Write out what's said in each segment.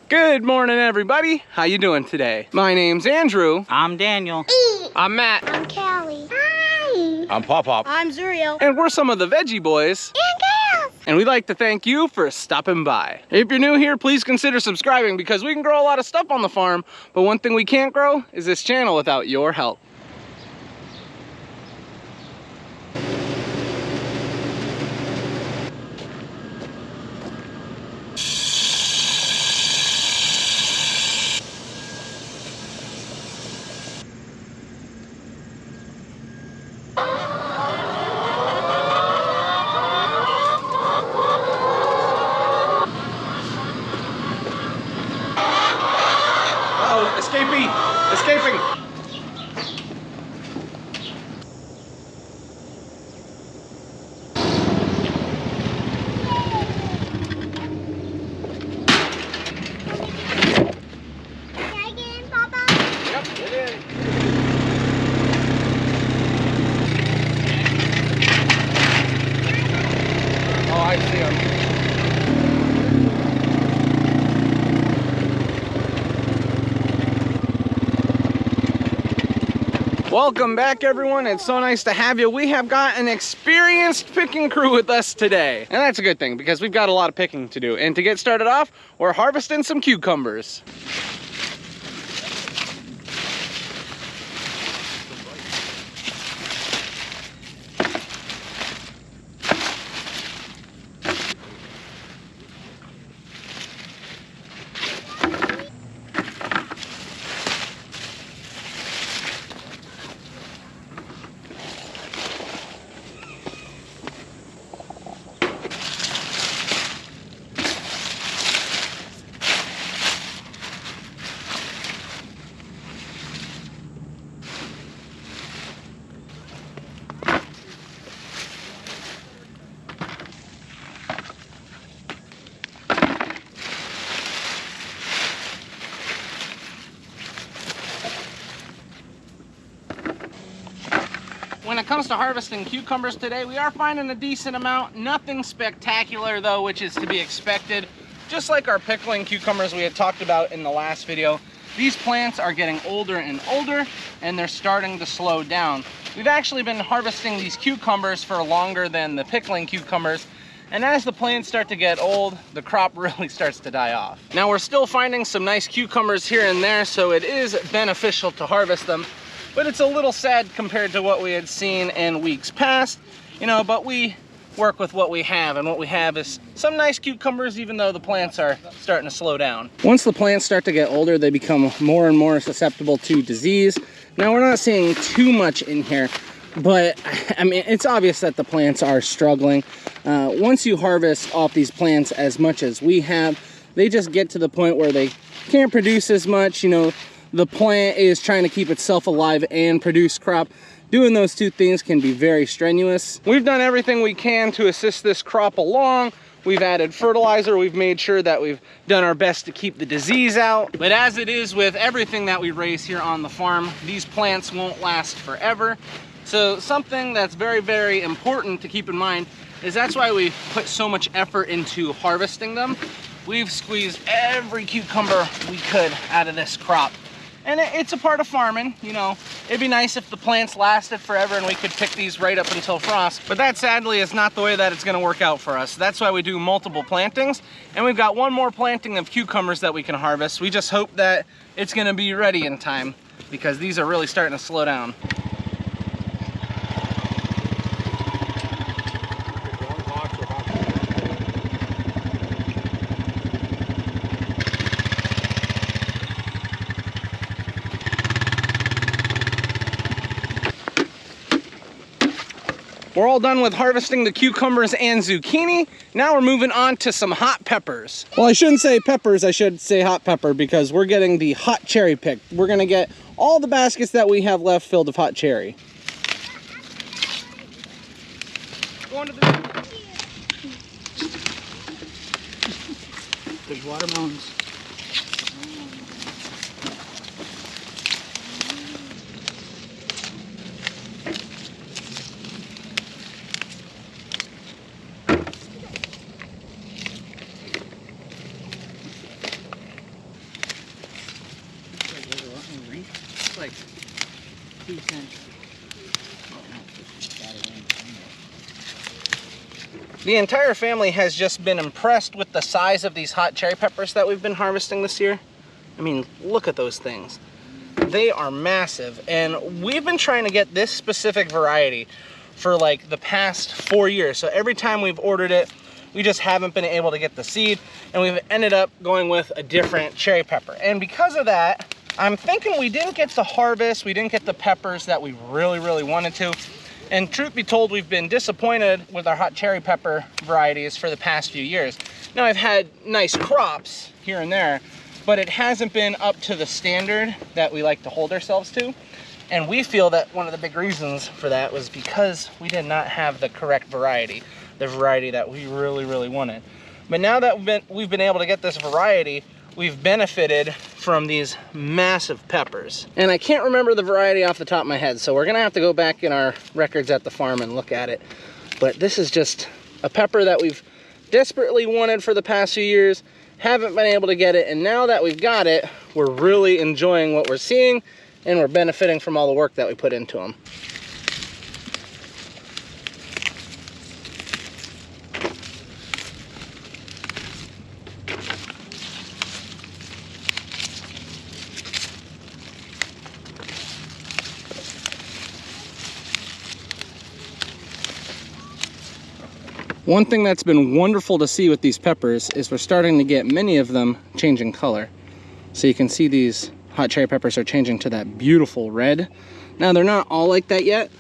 Good morning, everybody. How you doing today? My name's Andrew. I'm Daniel. I'm Matt. I'm Callie. Hi. I'm Pop. I'm Zuriel. And we're some of the Veggie boys. And girls. And we'd like to thank you for stopping by. If you're new here, please consider subscribing because we can grow a lot of stuff on the farm, but one thing we can't grow is this channel without your help. Escaping! Can I get in, Papa? Yep, get in. Oh, I see him. Welcome back, everyone. It's so nice to have you. We have got an experienced picking crew with us today. And that's a good thing because we've got a lot of picking to do. And to get started off, we're harvesting some cucumbers. When it comes to harvesting cucumbers today, we are finding a decent amount. Nothing spectacular though, which is to be expected. Just like our pickling cucumbers we had talked about in the last video, these plants are getting older and older and they're starting to slow down. We've actually been harvesting these cucumbers for longer than the pickling cucumbers. And as the plants start to get old, the crop really starts to die off. Now we're still finding some nice cucumbers here and there, so it is beneficial to harvest them. But it's a little sad compared to what we had seen in weeks past, you know, but we work with what we have, and what we have is some nice cucumbers, even though the plants are starting to slow down. Once the plants start to get older, they become more and more susceptible to disease. Now we're not seeing too much in here, but I mean, it's obvious that the plants are struggling. Once you harvest off these plants as much as we have, they just get to the point where they can't produce as much, you know. The plant is trying to keep itself alive and produce crop. Doing those two things can be very strenuous. We've done everything we can to assist this crop along. We've added fertilizer. We've made sure that we've done our best to keep the disease out. But as it is with everything that we raise here on the farm, these plants won't last forever. So something that's very, very important to keep in mind is that's why we put so much effort into harvesting them. We've squeezed every cucumber we could out of this crop. And it's a part of farming, you know. It'd be nice if the plants lasted forever and we could pick these right up until frost. But that sadly is not the way that it's gonna work out for us. That's why we do multiple plantings. And we've got one more planting of cucumbers that we can harvest. We just hope that it's gonna be ready in time because these are really starting to slow down. We're all done with harvesting the cucumbers and zucchini. Now we're moving on to some hot peppers. Well, I shouldn't say peppers, I should say hot pepper because we're getting the hot cherry picked. We're gonna get all the baskets that we have left filled with hot cherry. Going to the... There's watermelons. like 2 cents. The entire family has just been impressed with the size of these hot cherry peppers that we've been harvesting this year. I mean, look at those things. They are massive, and we've been trying to get this specific variety for like the past 4 years. So every time we've ordered it, we just haven't been able to get the seed, and we've ended up going with a different cherry pepper. And because of that, I'm thinking we didn't get the harvest, we didn't get the peppers that we really wanted to. And truth be told, we've been disappointed with our hot cherry pepper varieties for the past few years. Now, I've had nice crops here and there, but it hasn't been up to the standard that we like to hold ourselves to. And we feel that one of the big reasons for that was because we did not have the correct variety, the variety that we really wanted. But now that we've been able to get this variety, we've benefited from these massive peppers. And I can't remember the variety off the top of my head, so we're gonna have to go back in our records at the farm and look at it. But this is just a pepper that we've desperately wanted for the past few years, haven't been able to get it, and now that we've got it, we're really enjoying what we're seeing, and we're benefiting from all the work that we put into them. One thing that's been wonderful to see with these peppers is we're starting to get many of them changing color. So you can see these hot cherry peppers are changing to that beautiful red. Now they're not all like that yet,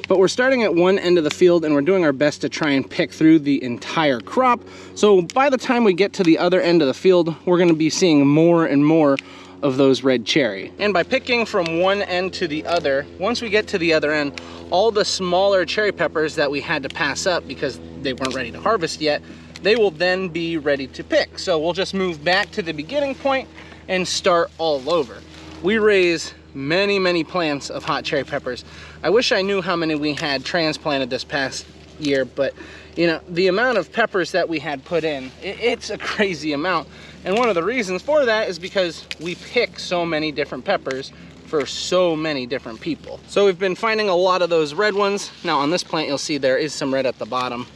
but we're starting at one end of the field and we're doing our best to try and pick through the entire crop. So by the time we get to the other end of the field, we're gonna be seeing more and more of those red cherry. And by picking from one end to the other, once we get to the other end, all the smaller cherry peppers that we had to pass up because they weren't ready to harvest yet, they will then be ready to pick. So we'll just move back to the beginning point and start all over. We raise many plants of hot cherry peppers. I wish I knew how many we had transplanted this past year, but you know, the amount of peppers that we had put in, it's a crazy amount. And one of the reasons for that is because we pick so many different peppers for so many different people. So we've been finding a lot of those red ones. Now on this plant, you'll see there is some red at the bottom.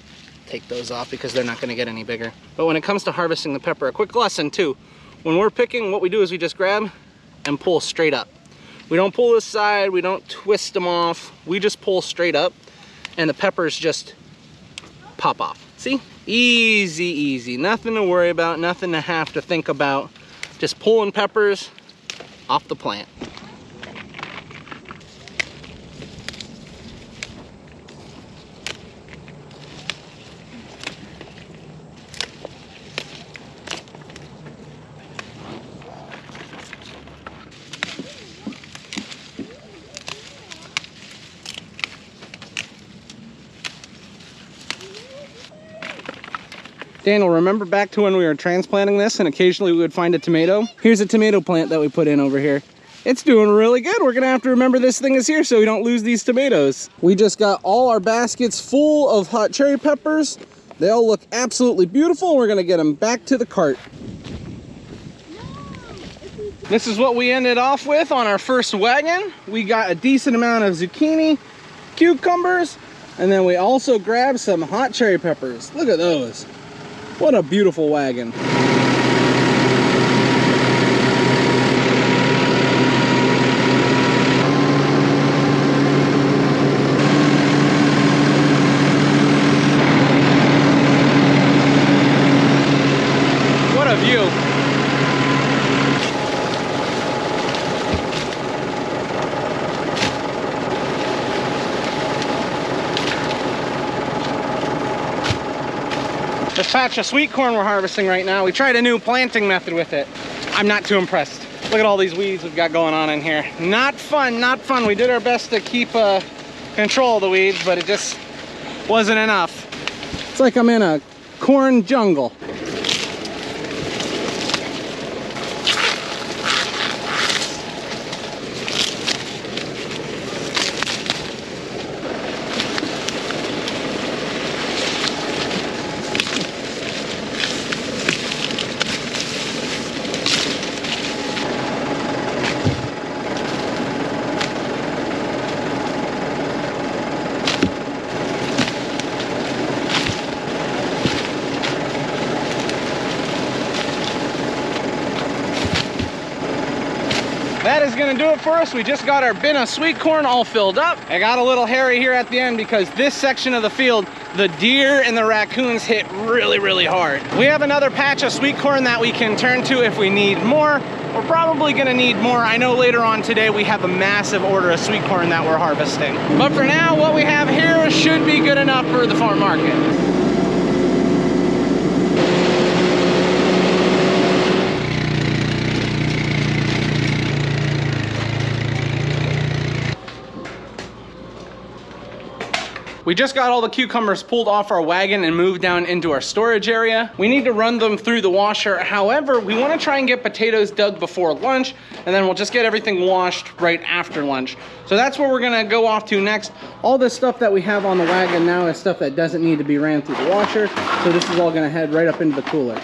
Take those off because they're not gonna get any bigger. But when it comes to harvesting the pepper, a quick lesson too. When we're picking, what we do is we just grab and pull straight up. We don't pull this side, we don't twist them off. We just pull straight up and the peppers just pop off. See? Easy, nothing to worry about, nothing to have to think about. Just pulling peppers off the plant. Daniel, remember back to when we were transplanting this and occasionally we would find a tomato? Here's a tomato plant that we put in over here. It's doing really good. We're gonna have to remember this thing is here so we don't lose these tomatoes. We just got all our baskets full of hot cherry peppers. They all look absolutely beautiful. We're gonna get them back to the cart. This is what we ended off with on our first wagon. We got a decent amount of zucchini, cucumbers, and then we also grabbed some hot cherry peppers. Look at those. What a beautiful wagon. What a view. This patch of sweet corn we're harvesting right now, we tried a new planting method with it. I'm not too impressed. Look at all these weeds we've got going on in here. Not fun, not fun. We did our best to keep control of the weeds, but it just wasn't enough. It's like I'm in a corn jungle. That is gonna do it for us. We just got our bin of sweet corn all filled up. I got a little hairy here at the end because this section of the field, the deer and the raccoons hit really, really hard. We have another patch of sweet corn that we can turn to if we need more. We're probably gonna need more. I know later on today we have a massive order of sweet corn that we're harvesting. But for now, what we have here should be good enough for the farm market. We just got all the cucumbers pulled off our wagon and moved down into our storage area. We need to run them through the washer. However, we want to try and get potatoes dug before lunch, and then we'll just get everything washed right after lunch. So that's where we're gonna go off to next. All this stuff that we have on the wagon now is stuff that doesn't need to be ran through the washer. So this is all gonna head right up into the cooler.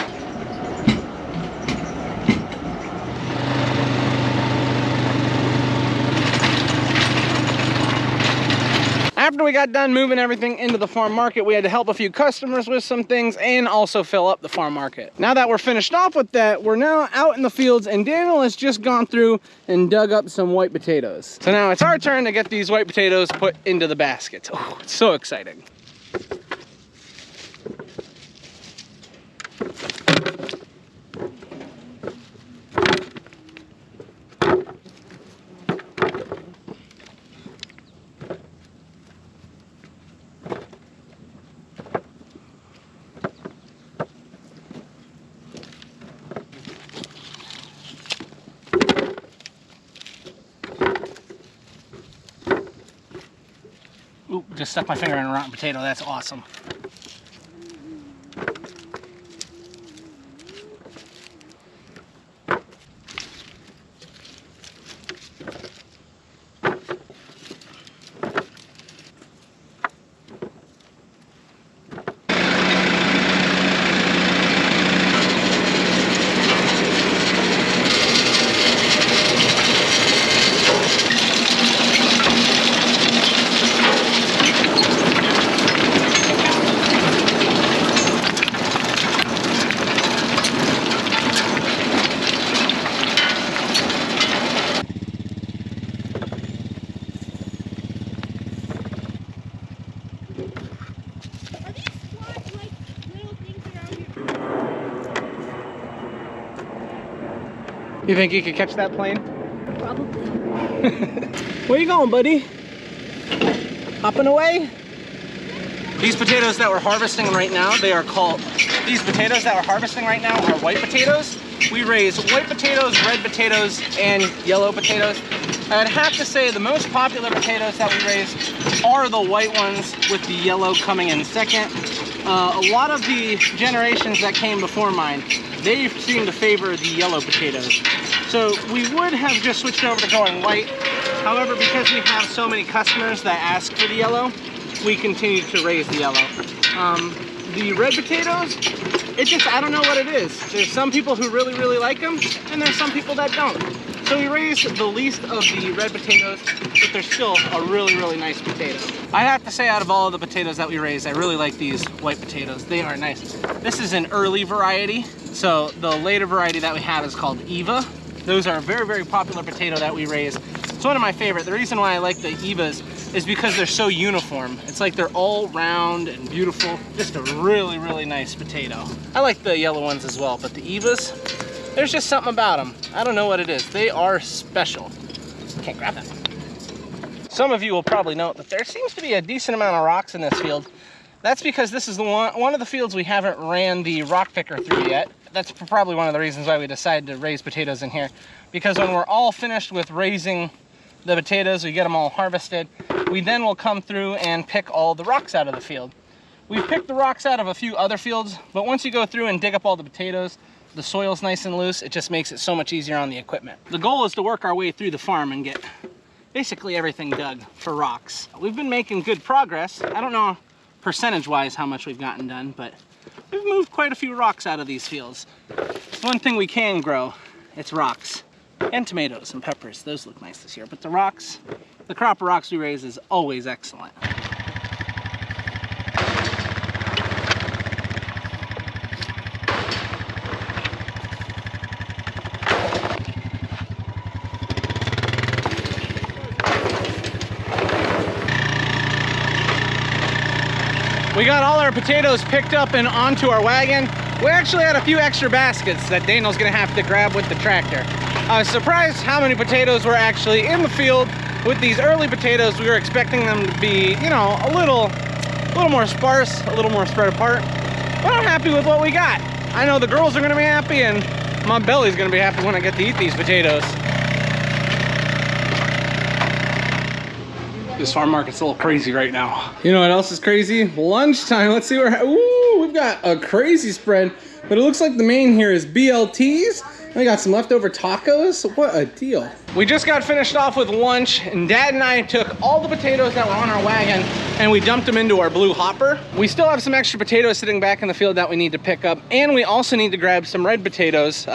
After we got done moving everything into the farm market, we had to help a few customers with some things and also fill up the farm market. Now that we're finished off with that, we're now out in the fields and Daniel has just gone through and dug up some white potatoes. So now it's our turn to get these white potatoes put into the baskets. Oh, it's so exciting. Ooh, just stuck my finger in a rotten potato. That's awesome. You think you could catch that plane? Probably. Where you going, buddy? Hopping away? These potatoes that we're harvesting right now, these potatoes that we're harvesting right now are white potatoes. We raise white potatoes, red potatoes, and yellow potatoes. I'd have to say the most popular potatoes that we raise are the white ones with the yellow coming in second. A lot of the generations that came before mine, they seem to favor the yellow potatoes. So we would have just switched over to going white. However, because we have so many customers that ask for the yellow, we continue to raise the yellow. The red potatoes, I don't know what it is. There's some people who really, really like them, and there's some people that don't. So we raised the least of the red potatoes, but they're still a really, really nice potato. I have to say, out of all of the potatoes that we raised, I really like these white potatoes. They are nice. This is an early variety. So the later variety that we have is called Eva. Those are a very, very popular potato that we raise. It's one of my favorite. The reason why I like the Evas is because they're so uniform. It's like they're all round and beautiful. Just a really, really nice potato. I like the yellow ones as well, but the Evas, there's just something about them. I don't know what it is. They are special. Can't grab that. Some of you will probably note that there seems to be a decent amount of rocks in this field. That's because this is the one of the fields we haven't ran the rock picker through yet. That's probably one of the reasons why we decided to raise potatoes in here. Because when we're all finished with raising the potatoes, we get them all harvested, we then will come through and pick all the rocks out of the field. We've picked the rocks out of a few other fields, but once you go through and dig up all the potatoes, the soil's nice and loose. It just makes it so much easier on the equipment. The goal is to work our way through the farm and get basically everything dug for rocks. We've been making good progress. I don't know percentage-wise how much we've gotten done, but we've moved quite a few rocks out of these fields. One thing we can grow, it's rocks. And tomatoes and peppers. Those look nice this year. But the rocks, the crop of rocks we raise is always excellent. We got all our potatoes picked up and onto our wagon. We actually had a few extra baskets that Daniel's gonna have to grab with the tractor. I was surprised how many potatoes were actually in the field. With these early potatoes, we were expecting them to be, you know, a little more sparse, a little more spread apart. But I'm happy with what we got. I know the girls are gonna be happy and my belly's gonna be happy when I get to eat these potatoes. This farm market's a little crazy right now. You know what else is crazy? Lunchtime. Let's see where. Ooh, we've got a crazy spread, but it looks like the main here is BLTs. We got some leftover tacos. What a deal. We just got finished off with lunch, and Dad and I took all the potatoes that were on our wagon and we dumped them into our blue hopper. We still have some extra potatoes sitting back in the field that we need to pick up, and we also need to grab some red potatoes.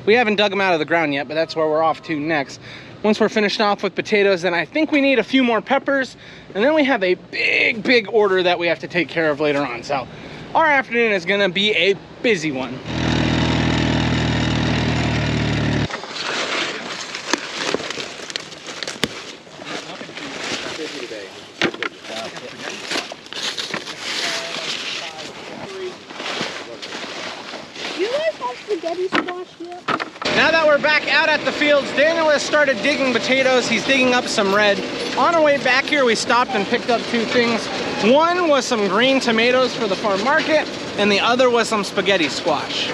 We haven't dug them out of the ground yet, but that's where we're off to next. Once we're finished off with potatoes, then I think we need a few more peppers, and then we have a big order that we have to take care of later on. So our afternoon is gonna be a busy one. You guys have spaghetti squash yet? Now that we're back out at the fields, Daniel has started digging potatoes. He's digging up some red. On our way back here, we stopped and picked up two things. One was some green tomatoes for the farm market, and the other was some spaghetti squash.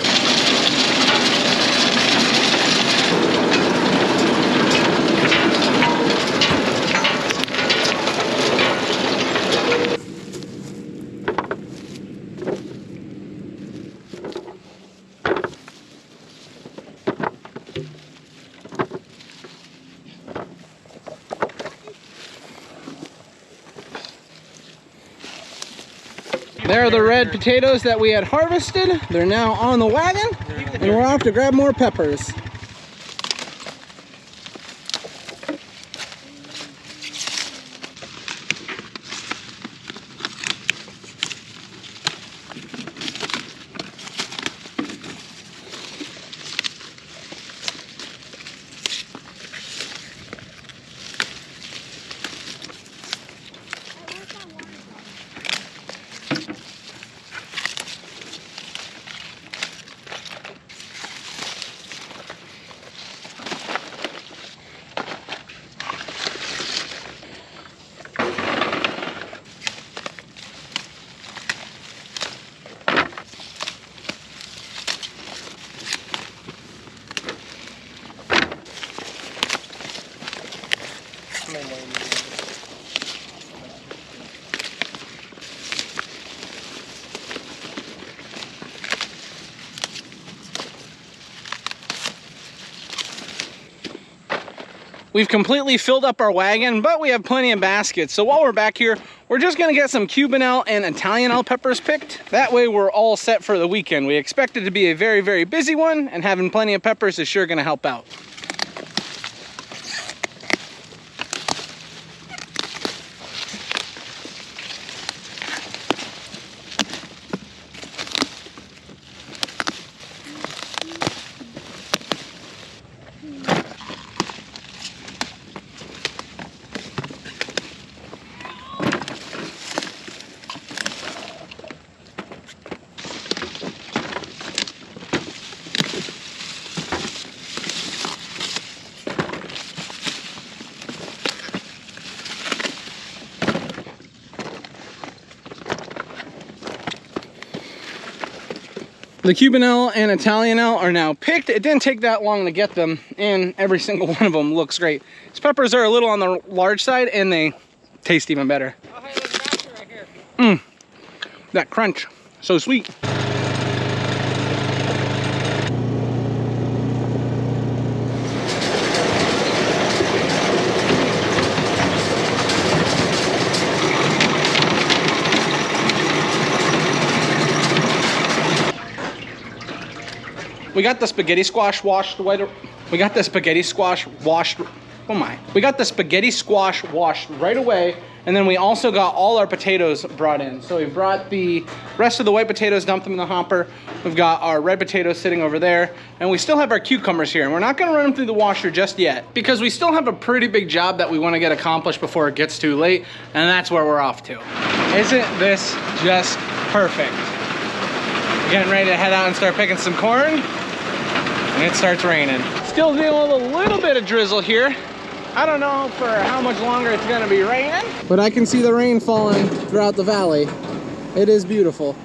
There are the red potatoes that we had harvested. They're now on the wagon, and we're off to grab more peppers. We've completely filled up our wagon, but we have plenty of baskets. So while we're back here, we're just gonna get some Cubanelle and Italianelle peppers picked. That way we're all set for the weekend. We expect it to be a very busy one, and having plenty of peppers is sure gonna help out. The Cubanelle and Italianelle are now picked. It didn't take that long to get them, and every single one of them looks great. These peppers are a little on the large side, and they taste even better. Oh, hey, there's a basket right here. That crunch, so sweet. We got the spaghetti squash washed. We got the spaghetti squash washed Oh my. We got the spaghetti squash washed right away, and then we also got all our potatoes brought in. So we brought the rest of the white potatoes, dumped them in the hopper. We've got our red potatoes sitting over there, and we still have our cucumbers here, and we're not gonna run them through the washer just yet because we still have a pretty big job that we wanna get accomplished before it gets too late, and that's where we're off to. Isn't this just perfect? Getting ready to head out and start picking some corn, and it starts raining. Still dealing with a little bit of drizzle here. I don't know for how much longer it's gonna be raining, but I can see the rain falling throughout the valley. It is beautiful.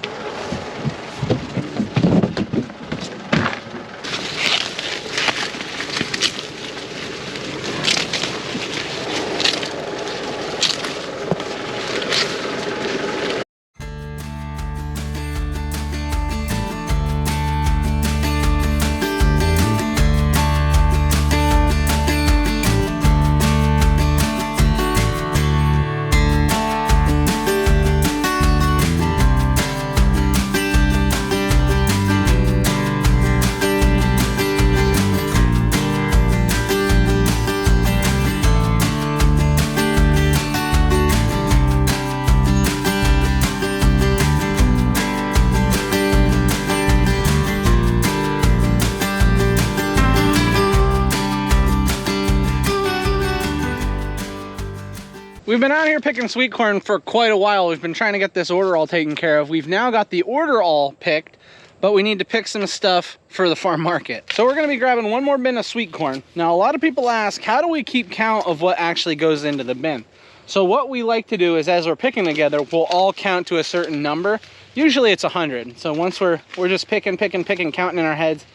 We've been out here picking sweet corn for quite a while. We've been trying to get this order all taken care of. We've now got the order all picked, but we need to pick some stuff for the farm market. So we're gonna be grabbing one more bin of sweet corn. Now, a lot of people ask, how do we keep count of what actually goes into the bin? So what we like to do is, as we're picking together, we'll all count to a certain number. Usually it's 100. So once we're just picking, counting in our heads,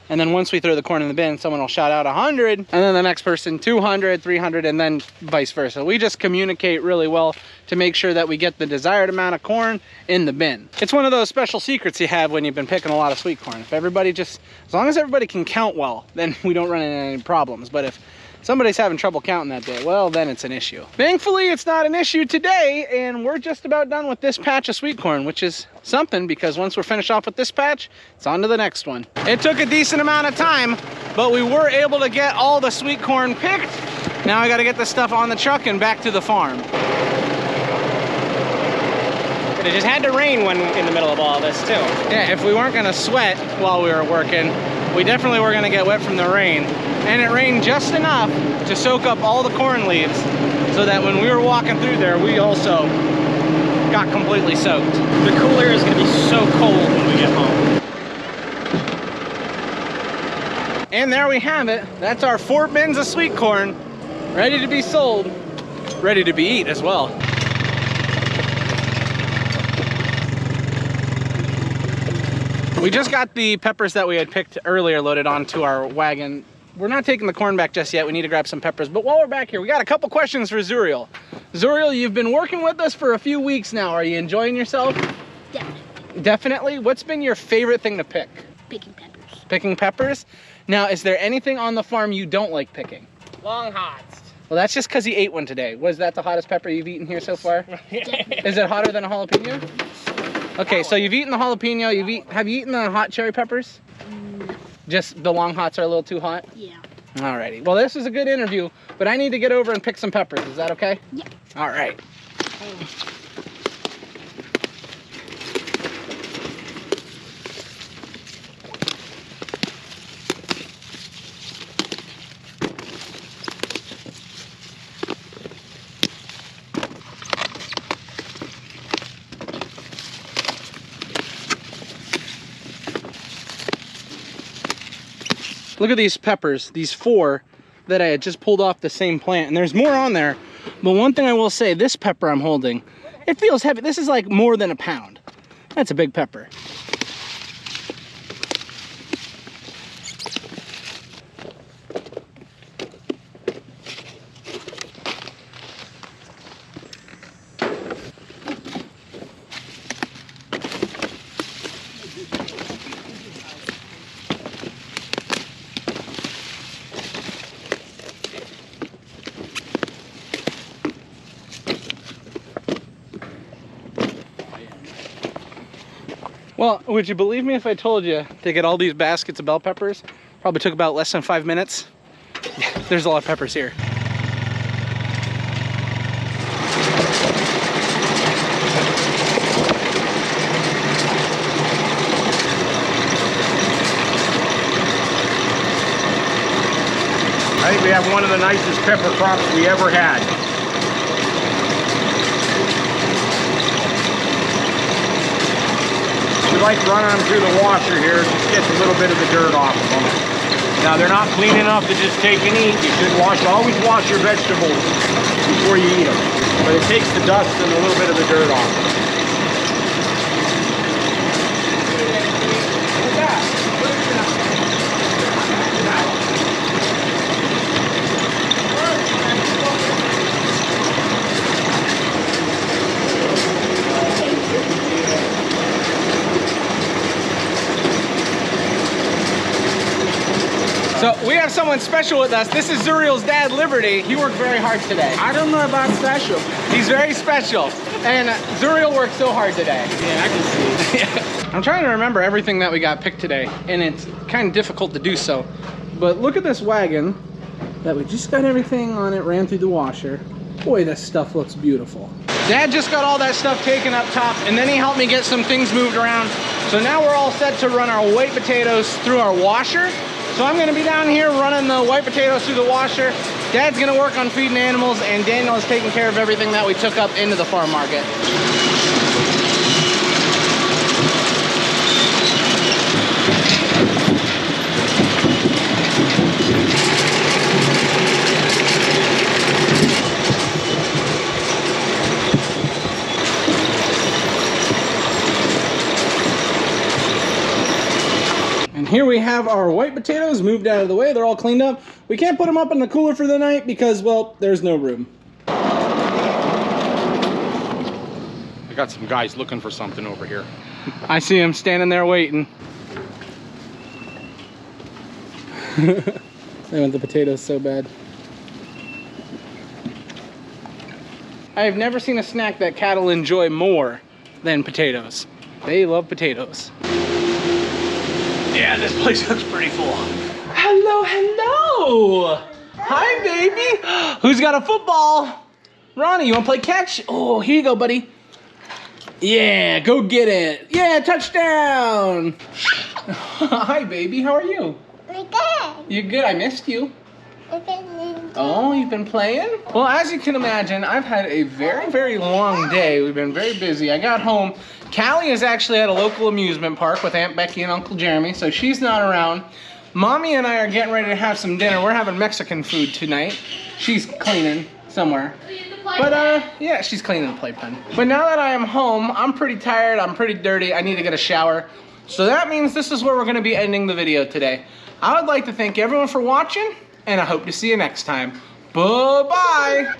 and then once we throw the corn in the bin, someone will shout out 100, and then the next person 200, 300, and then vice versa. We just communicate really well to make sure that we get the desired amount of corn in the bin. It's one of those special secrets you have when you've been picking a lot of sweet corn. If everybody as long as everybody can count well, then we don't run into any problems. But if somebody's having trouble counting that day, well, then it's an issue. Thankfully, it's not an issue today, and we're just about done with this patch of sweet corn, which is something because once we're finished off with this patch, it's on to the next one. It took a decent amount of time, but we were able to get all the sweet corn picked. Now I gotta get this stuff on the truck and back to the farm. It just had to rain in the middle of all this too. Yeah, if we weren't gonna sweat while we were working, we definitely were gonna get wet from the rain. And it rained just enough to soak up all the corn leaves so that when we were walking through there, we also got completely soaked. The cooler is gonna be so cold when we get home. And there we have it. That's our 4 bins of sweet corn, ready to be sold, ready to be eaten as well. We just got the peppers that we had picked earlier loaded onto our wagon. We're not taking the corn back just yet. We need to grab some peppers. But while we're back here, we got a couple questions for Zuriel. Zuriel, you've been working with us for a few weeks now. Are you enjoying yourself? Definitely. Definitely? What's been your favorite thing to pick? Picking peppers. Picking peppers? Now, is there anything on the farm you don't like picking? Long hots. Well, that's just because he ate one today. Was that the hottest pepper you've eaten here so far? Is it hotter than a jalapeno? Okay, so you've eaten the jalapeno. Have you eaten the hot cherry peppers? No. Just the long hots are a little too hot? Yeah. Alrighty. Well, this was a good interview, but I need to get over and pick some peppers. Is that okay? Yeah. All right. Look at these peppers, these 4 that I had just pulled off the same plant, and there's more on there. But one thing I will say, this pepper I'm holding, it feels heavy. This is like more than a pound. That's a big pepper. Well, would you believe me if I told you to get all these baskets of bell peppers? Probably took about less than 5 minutes. There's a lot of peppers here. I think we have one of the nicest pepper crops we ever had. We like running them through the washer here, just gets a little bit of the dirt off of them. Now they're not clean enough to just take and eat. You should always wash your vegetables before you eat them. But it takes the dust and a little bit of the dirt off. So we have someone special with us. This is Zuriel's dad, Liberty. He worked very hard today. I don't know about special. He's very special. And Zuriel worked so hard today. Yeah, I can see. I'm trying to remember everything that we got picked today, and it's kind of difficult to do so. But look at this wagon that we just got everything on it, ran through the washer. Boy, this stuff looks beautiful. Dad just got all that stuff taken up top, and then he helped me get some things moved around. So now we're all set to run our white potatoes through our washer. So I'm gonna be down here running the white potatoes through the washer. Dad's gonna work on feeding animals, and Daniel is taking care of everything that we took up into the farm market. Here we have our white potatoes moved out of the way. They're all cleaned up. We can't put them up in the cooler for the night because, well, there's no room. I got some guys looking for something over here. I see them standing there waiting. They want the potatoes so bad. I have never seen a snack that cattle enjoy more than potatoes. They love potatoes. Yeah, this place looks pretty full. Hello, hello. Hi, baby. Who's got a football? Ronnie, you want to play catch? Oh, here you go, buddy. Yeah, go get it. Yeah, touchdown. Hi, baby. How are you? I'm good. You're good. I missed you. Okay. Oh, you've been playing? Well, as you can imagine, I've had a very, very long day. We've been very busy. I got home. Callie is actually at a local amusement park with Aunt Becky and Uncle Jeremy, so she's not around. Mommy and I are getting ready to have some dinner. We're having Mexican food tonight. She's cleaning somewhere. But yeah, she's cleaning the playpen. But now that I am home, I'm pretty tired, I'm pretty dirty, I need to get a shower. So that means this is where we're gonna be ending the video today. I would like to thank everyone for watching, and I hope to see you next time. Bye-bye.